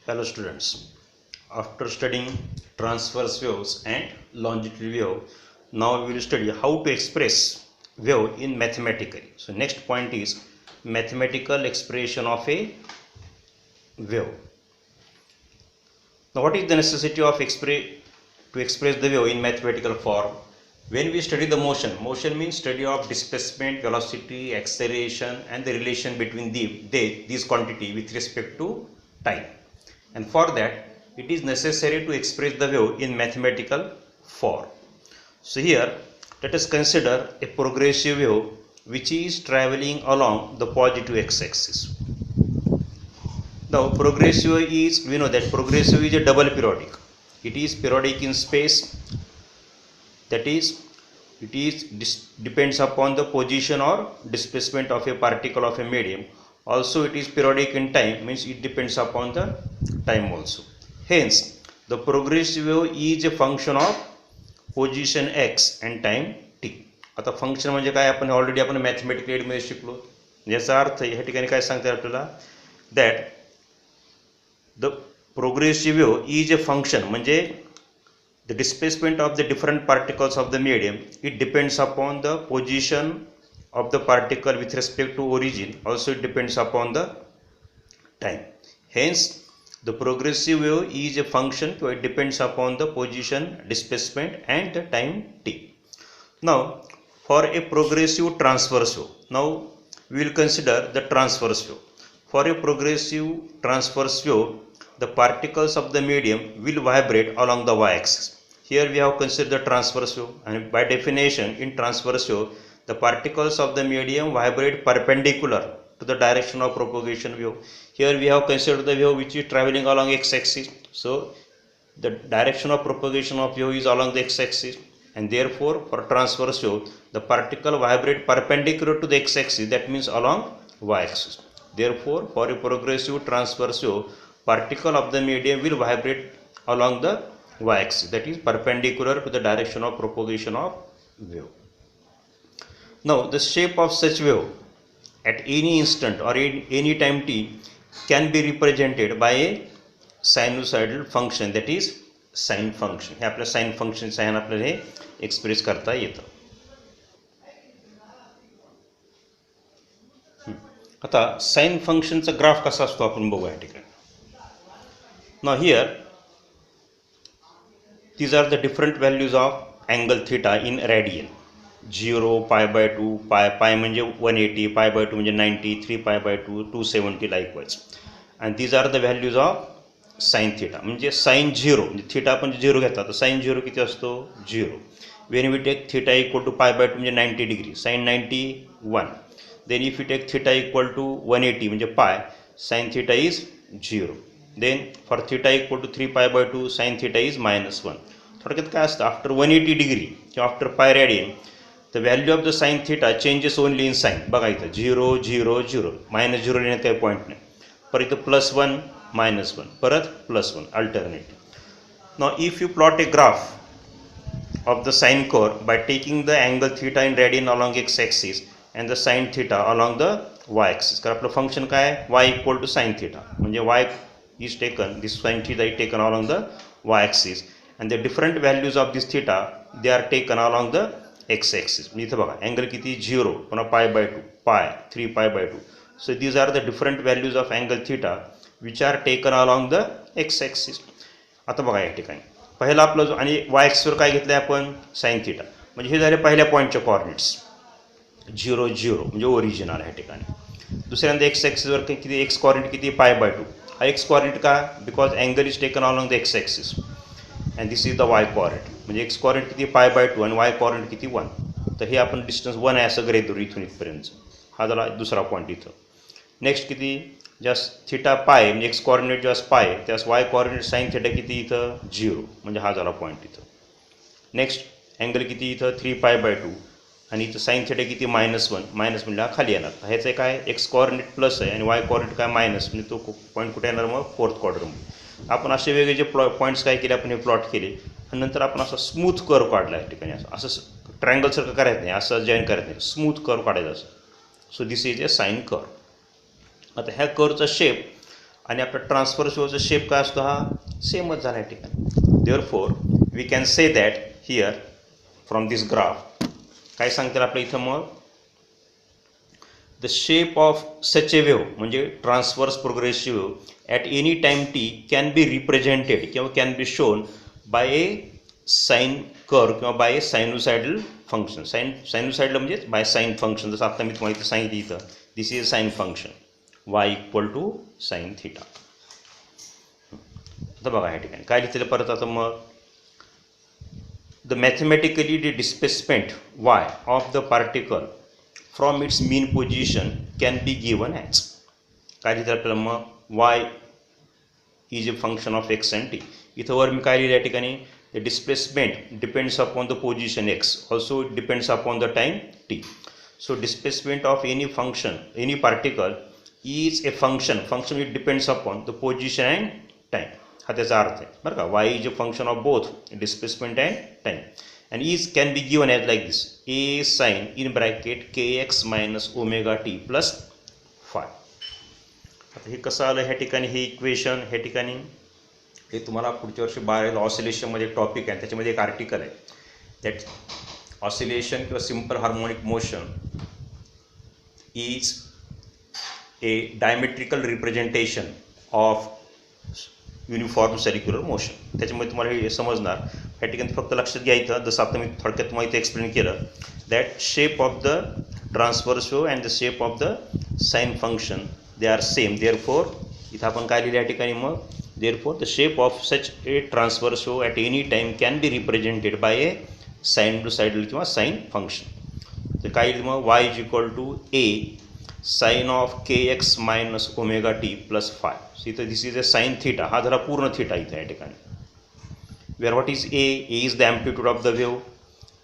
Hello students, after studying transverse waves and longitudinal wave, now we will study how to express wave in mathematically. So next point is mathematical expression of a wave. Now what is the necessity of to express the wave in mathematical form? When we study the motion means study of displacement, velocity, acceleration and the relation between these quantity with respect to time. And for that it is necessary to express the wave in mathematical form. So here let us consider a progressive wave which is traveling along the positive x-axis. Now progressive is, we know that progressive is a double periodic. It is periodic in space, that is depends upon the position or displacement of a particle of a medium. Also it is periodic in time, means it depends upon the time also. Hence the progressive wave is a function of position x and time t. आता function म्हणजे काय, आपण already आपण mathematical add मध्ये शिकलो. याचा अर्थ या ठिकाणी काय सांगतात आपल्याला, that the progressive wave is a function, म्हणजे the displacement of the different particles of the medium, it depends upon the position of the particle with respect to origin. Also it depends upon the time. Hence the progressive wave is a function, so it depends upon the position, displacement and the time t. Now for a progressive transverse wave, now we will consider the transverse wave. For a progressive transverse wave, the particles of the medium will vibrate along the y-axis. Here we have considered the transverse wave, and by definition in transverse wave the particles of the medium vibrate perpendicular to the direction of propagation wave. Here we have considered the wave which is traveling along x-axis, so the direction of propagation of wave is along the x-axis, and therefore for transverse wave the particle vibrate perpendicular to the x-axis, that means along y-axis. Therefore for a progressive transverse wave, particle of the medium will vibrate along the y-axis, that is perpendicular to the direction of propagation of wave. Now the shape of such wave at any instant or any time t can be represented by a sinusoidal function, that is sin function. हे आपल्या sin function sign आपल्याला हे express करता येतं. आता sin फंक्शनचा graph कसा असतो आपण बघूया या ठिकाणी. Now here these are the different values of angle theta in radian. 0, pi by 2, pi म्हणजे 180, pi by 2 म्हणजे 90, 3 pi by 2, 270 likewise. And these are the values of sin theta. म्हणजे sin 0 म्हणजे theta आपण 0 घेतला तर sin 0 किती असतो, 0. When we take theta equal to pi by 2 म्हणजे 90 degree, sin 90 1. Then if we take theta equal to 180 म्हणजे pi, sin theta is 0. Then for theta equal to 3 pi by 2, sin theta is -1. थोडक्यात काय असतं, after 180 degree किंवा after pi radian the value of the sine theta changes only in sine. बघा इथं 0 0 0, -0 लिहिण्यात काही point नाही. परत इथं +1 -1, परत +1 alternate. Now if you plot a graph of the sine curve by taking the angle theta in radian along x axis and the sine theta along the y axis. कारण आपलं function काय, y equal to sine theta, म्हणजे y is taken, this sin theta is taken along the y-axis, and the different values of this theta they are taken along the x-axis. इथं बघा angle किती 0, पुन्हा pi by 2, pi, 3 pi by 2. So these are the different values of angle theta which are taken along the x-axis. आता बघा या ठिकाणी पहिला आपला जो, आणि y-axis वर काय घेतलंय आपण, sin theta. म्हणजे हे झाले पहिल्या पॉईंटचे कोऑर्डिनेट्स 0 0 म्हणजे ओरिजिनल या ठिकाणी. दुसऱ्यांदा x-axis वर किती, x कोऑर्डिनेट किती, pi by 2. हा x कोऑर्डिनेट का, because angle is taken along the x axis, and this is the y coordinate. म्हणजे x कोऑर्डिनेट किती, pi by 2, आणि y कोऑर्डिनेट किती 1. तर हे आपण डिस्टन्स 1 आहे असं गृहीत धरू इथून इथपर्यंत. हा झाला दुसरा पॉईंट इथं. नेक्स्ट किती, जस्ट थिटा पाय म्हणजे x कोऑर्डिनेट जेव्हा पाय त्यास y कोऑर्डिनेट साइन थिटा किती इथं 0, म्हणजे हा झाला पॉईंट इथं. नेक्स्ट अँगल किती इथं 3 pi by 2, आणि इथं साइन थिटा किती -1, मायनस म्हणजे हा खाली येणार. ह्याचं काय, एक्स कोऑर्डिनेट प्लस आहे आणि वाय कोऑर्डिनेट काय मायनस, म्हणजे तो पॉईंट कुठे येणार मग फोर्थ क्वाड्रंटमध्ये. आपण असे वेगळे जे पॉईंट्स काय केले, आपण हे प्लॉट केले आणि नंतर आपण असं स्मूथ कर्व काढला या ठिकाणी. असं ट्रायंगलसारखं करायचं नाही, असं जॉईन करायचं नाही, स्मूथ कर्व काढायचं असं. So this is a sine curve. आता ह्या कर्वचा शेप आणि आपला ट्रान्सफर्स वेव्हचा शेप काय असतो, हा सेमच झाला या ठिकाणी. Therefore we can say that here from this graph काय सांगतात आपल्या इथं, मग the shape of such a wave म्हणजे transverse progressive wave at any time T can be represented किंवा can be shown by a sine curve किंवा by a sinusoidal function. Sinusoidal म्हणजे by sine function. जसं आता मी तुम्हाला इथं सांगितलं, इथं this is a sine function y equal to sine theta. आता बघा या ठिकाणी काय लिहिलेलं परत. आता मग the mathematically the displacement y of the particle from its mean position can be given as. काय लिहिलं आपल्याला, मग y is a function of x and t. इथं वर मी काय लिहिलं या ठिकाणी, the displacement depends upon the position x, also it depends upon the time t. So displacement of any function, any particle is a function it depends upon the position and time. हा त्याचा अर्थ आहे बरं का. Y is a function of both displacement and time and is can be given as like this, a sin in bracket kx minus omega t plus phi. आता हे कसं आलं ह्या ठिकाणी, हे इक्वेशन ह्या ठिकाणी हे तुम्हाला पुढच्या वर्षी 12 ऑसिलेशनमध्ये एक टॉपिक आहे, त्याच्यामध्ये एक आर्टिकल आहे दॅट ऑसिलेशन किंवा simple harmonic motion is a diametrical representation of uniform circular motion. त्याच्यामुळे तुम्हाला हे समजणार. या ठिकाणी फक्त लक्षात घ्यायचं, जसं आता मी थोडक्यात माहिती एक्सप्लेन केलं, that shape of the transverse wave and the shape of the sine function they are same. Therefore इथं आपण काय लिहिलं या ठिकाणी, मग therefore the shape of such a transverse wave at any time can be represented by a sinusoidal किंवा sine function. तर काय मग y is equal to a sine of k x minus omega t plus phi. इथं this is a sine theta, हा झाला पूर्ण theta इथं या ठिकाणी. Where what is a is the amplitude of the wave,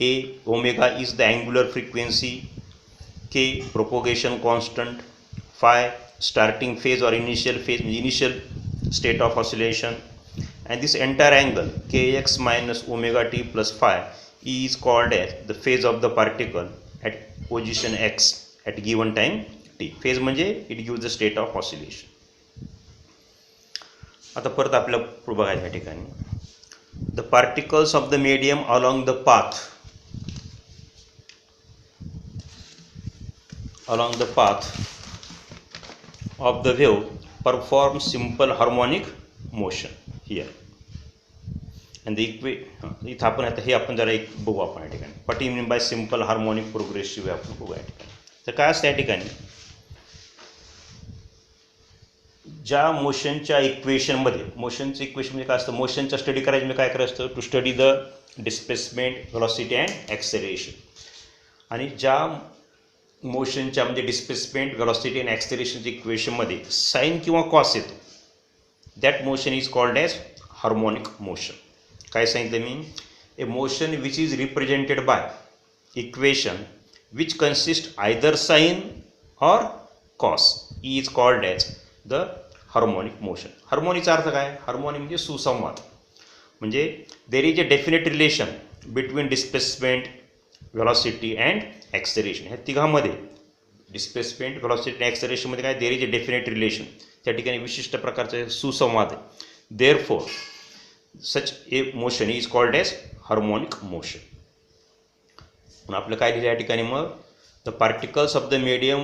a omega is the angular frequency, k propagation constant, phi starting phase or initial phase म्हणजे initial state of oscillation, and this entire angle kx minus omega t plus phi is called as the phase of the particle at position x at given time t. phase म्हणजे it gives the state of oscillation. आता परत आपल्याला बघायचं या ठिकाणी, the particles of the medium along the path of the wave perform simple harmonic motion here. and the इथं आपण आता हे आपण जरा एक बघू आपण या ठिकाणी, what you mean by simple harmonic progressive आपण बघू या ठिकाणी. तर काय असतं या ठिकाणी, ज्या मोशनच्या इक्वेशनमध्ये, मोशनचं इक्वेशन म्हणजे काय असतं, मोशनचा स्टडी करायचं म्हणजे काय करायचं असतं, to study the displacement, velocity and acceleration. आणि ज्या मोशनच्या म्हणजे डिस्प्लेसमेंट, व्हेलॉसिटी अँड ॲक्सेलरेशनच्या इक्वेशनमध्ये साइन किंवा कॉस येतो, that motion is called as harmonic motion. काय सांगितलं मी, a motion which is represented by equation which consist either sine or cos is called as the harmonic motion. हार्मोनिकचा अर्थ काय, हार्मोनिक म्हणजे सुसंवाद, म्हणजे there is a definite relation between displacement, velocity and acceleration. ह्या तिघांमध्ये डिस्प्लेसमेंट, व्हेलॉसिटी आणि ॲक्सेलरेशनमध्ये काय, देर is a definite relation, त्या ठिकाणी विशिष्ट प्रकारचा सुसंवाद आहे. Therefore such a motion is called as harmonic motion. पण आपलं काय लिहिलं या ठिकाणी, मग the particles of the medium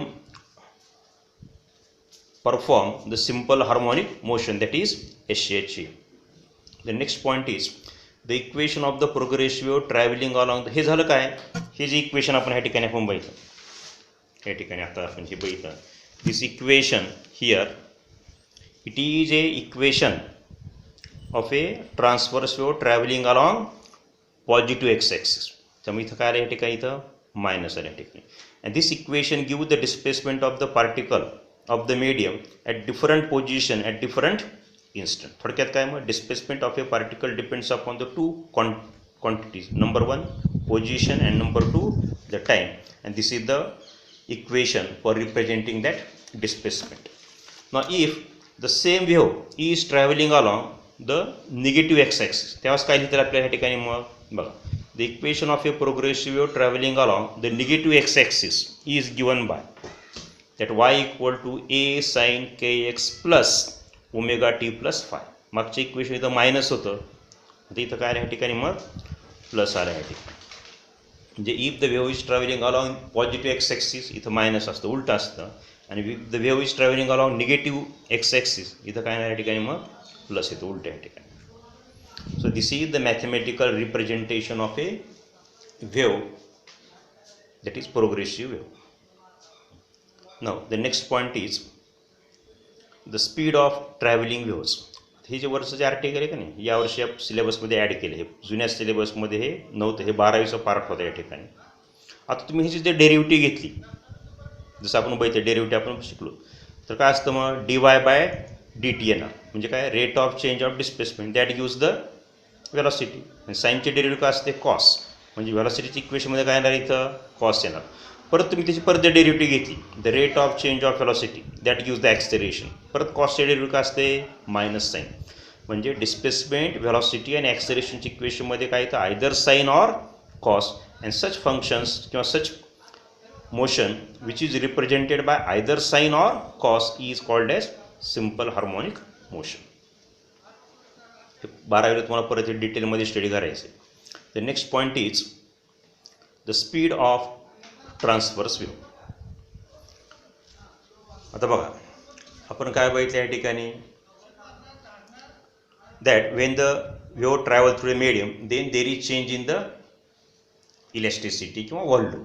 perform the simple harmonic motion, that is SHA. The next point is the equation of the progressive wave traveling along the, हे झालं काय, हे जे equation आपण ह्या ठिकाणी आपण बघितलं, या ठिकाणी आता आपण हे बघितलं, this equation here it is a equation of a transverse wave traveling along positive x-axis. त्यामुळे इथं काय आलं या ठिकाणी, इथं मायनस आलं या ठिकाणी. and this equation gives the displacement of the particle of the medium at different position at different instant. थोडक्यात काय, मग displacement of a particle depends upon the two quantities, number one position and number two the time, and this is the equation for representing that displacement. Now if the same wave is traveling along the negative x axis, तेव्हाच काय लिहितात आपल्या ह्या ठिकाणी, मग बघा, the equation of a progressive wave travelling along the negative x axis is given by that y equal to a sine k x plus omega t plus phi. मागच्या equation इथं मायनस होतं, आता इथं काय आलं ह्या ठिकाणी मग प्लस आलं ह्या ठिकाणी. म्हणजे if the wave is travelling along positive x axis इथं मायनस असतं, उलटं असतं. आणि if the wave is travelling along negative x axis इथं काय नाही या ठिकाणी मग प्लस येतं, उलटं या ठिकाणी. So this is the mathematical representation of a wave, that is progressive wave. Now the next point is the speed of traveling waves. हे जे वर्षाचं जे आर्टिकल आहे का नाही, यावर्षी सिलेबसमध्ये ॲड केले. हे जुन्या सिलेबसमध्ये हे नव्हतं, हे 12वीचा पार्ट होता या ठिकाणी. आता तुम्ही ह्याची जे डेरिव्हेटिव्ह घेतली, जसं आपण बघितलं डेरिव्हेटिव्ह आपण शिकलो, तर काय असतं मग dy बाय dt येणार, म्हणजे काय rate of change of displacement that gives the velocity. आणि साईनचे डेरिव्हेटिव्ह काय असते कॉस, म्हणजे व्हेलॉसिटीची इक्वेशनमध्ये काय येणार इथं कॉस येणार. परत तुम्ही त्याची परत डेरिव्हेटिव्ह घेतली, the rate of change of velocity that gives the acceleration, परत कॉसचे डेरिव्हेटिव्ह काय असते मायनस साईन. म्हणजे डिस्प्लेसमेंट व्हेलॉसिटी आणि ॲक्सेलरेशनची इक्वेशनमध्ये काय येतं either sine or cos. And such functions किंवा such motion which is represented by either sine or cos is called as simple harmonic motion. 12वीला तुम्हाला परत हे डिटेलमध्ये स्टडी करायचं आहे. The next point is the speed of transverse wave. आता बघा आपण काय बघितलं या ठिकाणी, that when the wave travel through a medium then there is change in the elasticity किंवा volume.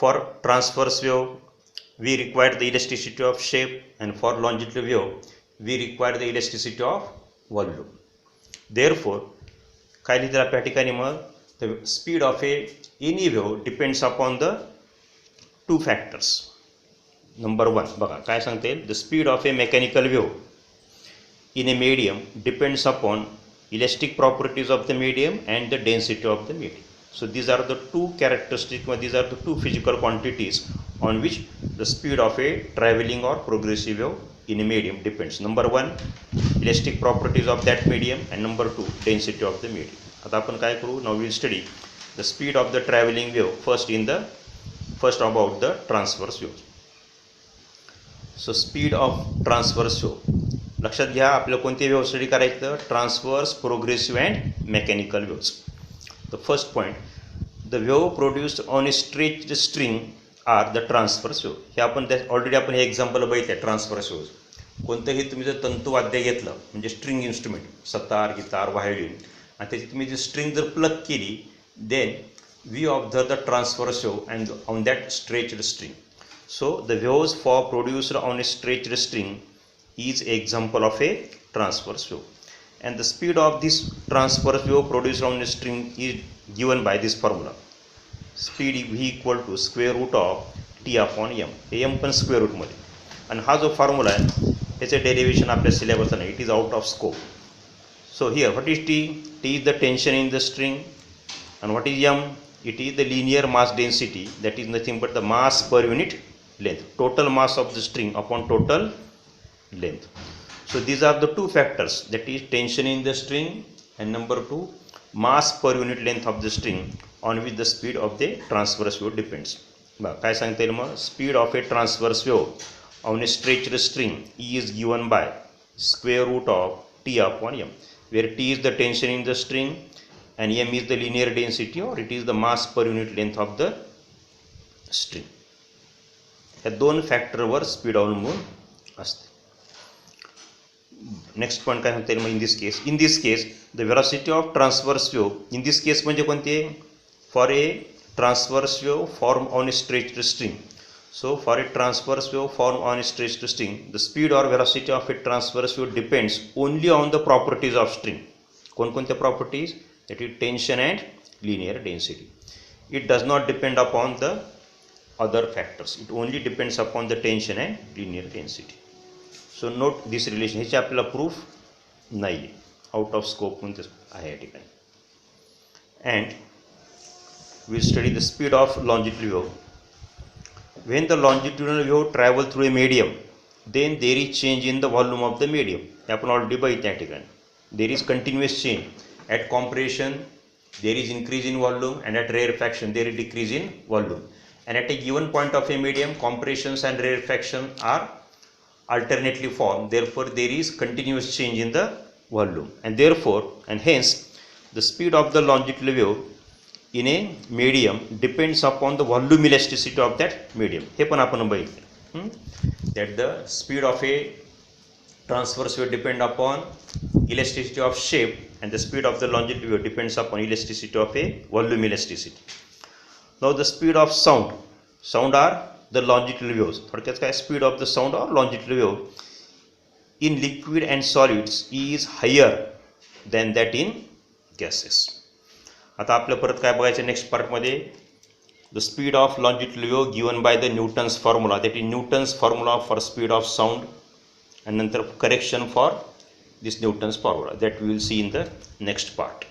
For transverse wave we require the elasticity of shape, and for longitudinal wave we require the elasticity of volume. Therefore, काय लिहिलं आपल्या ठिकाणी मग the speed of any wave depends upon the two factors. Number 1 बघा काय सांगते, the speed of a mechanical wave in a medium depends upon elastic properties of the medium and the density of the medium. So these are the two characteristics, or these are the two physical quantities on which the speed of a traveling or progressive wave in a medium depends. Number 1 elastic properties of that medium, and number 2 density of the medium. आता आपण काय करू, now we will study the speed of the traveling wave first about the transverse wave. So speed of transverse wave, लक्षात घ्या आपल्याला कोणते wave study करायचं, transverse, progressive and mechanical waves. The first point, the wave produced on a stretched string are the transverse wave. हे आपण already आपण हे example बघितलं ट्रान्सव्हर्स वेव्ह. कोणतंही तुम्ही जर तंतुवाद्य घेतलं म्हणजे string instrument, sitar, guitar, violin, आणि त्याची तुम्ही जी स्ट्रिंग जर प्लग केली, then we observe the transverse wave and on that stretched string. So the waves for produced on a stretched string is example of a transverse wave, and the speed of this transverse wave produced on a string is given by this formula. Speed v equal to square root of t upon m. m पण square रूटमध्ये. आणि हा जो formula आहे याचं derivation आपल्या सिलेबसला नाही, it is out of scope. So here what is T, T is the tension in the string, and what is m, it is the linear mass density, that is nothing but the mass per unit length, total mass of the string upon total length. So these are the two factors, that is tension in the string, and number 2 mass per unit length of the string on which the speed of the transverse wave depends. बघा काय सांगता येईल मग, speed of a transverse wave on a stretched string is given by square root of t upon m, where t is the tension in the string and m is the linear density, or it is the mass per unit length of the string. या दोन फॅक्टरवर speed अवलंबून असते. Next point काय सांगता येईल मग, in this case the velocity of transverse wave, in this case म्हणजे कोणते, for a transverse wave form on a stretched string. So for a transverse wave form on a stretched string the speed or velocity of a transverse wave depends only on the properties of string. कोणकोणत्या properties, that is tension and linear density. It does not depend upon the other factors, it only depends upon the tension and linear density. So note this relation, ह्याची आपल्याला proof नाही आहे, out of scope म्हणून आहे या ठिकाणी. And we study the speed of longitudinal wave. When the longitudinal wave travel through a medium then there is change in the volume of the medium. हे आपण ऑलरेडी बघितलं या ठिकाणी. There is continuous change, at compression there is increase in volume, and at rarefaction there is decrease in volume. And at a given point of a medium, compressions and rarefaction are alternately form, therefore there is continuous change in the volume, and therefore and hence the speed of the longitudinal wave in a medium depends upon the volume elasticity of that medium. हे पण आपण बघितलं that the speed of a transverse wave depend upon elasticity of shape, and the speed of the longitudinal wave depends upon elasticity of a volume elasticity. Now the speed of sound are the longitudinal waves. थोडक्यात काय, speed of the sound or longitudinal wave in liquid and solids is higher than that in gases. आता आपल्या परत काय बघायचं next पार्टमध्ये, the speed of longitudinal wave given by the Newton's formula, that is Newton's formula for speed of sound, and नंतर correction for this Newton's formula, that we will see in the next part.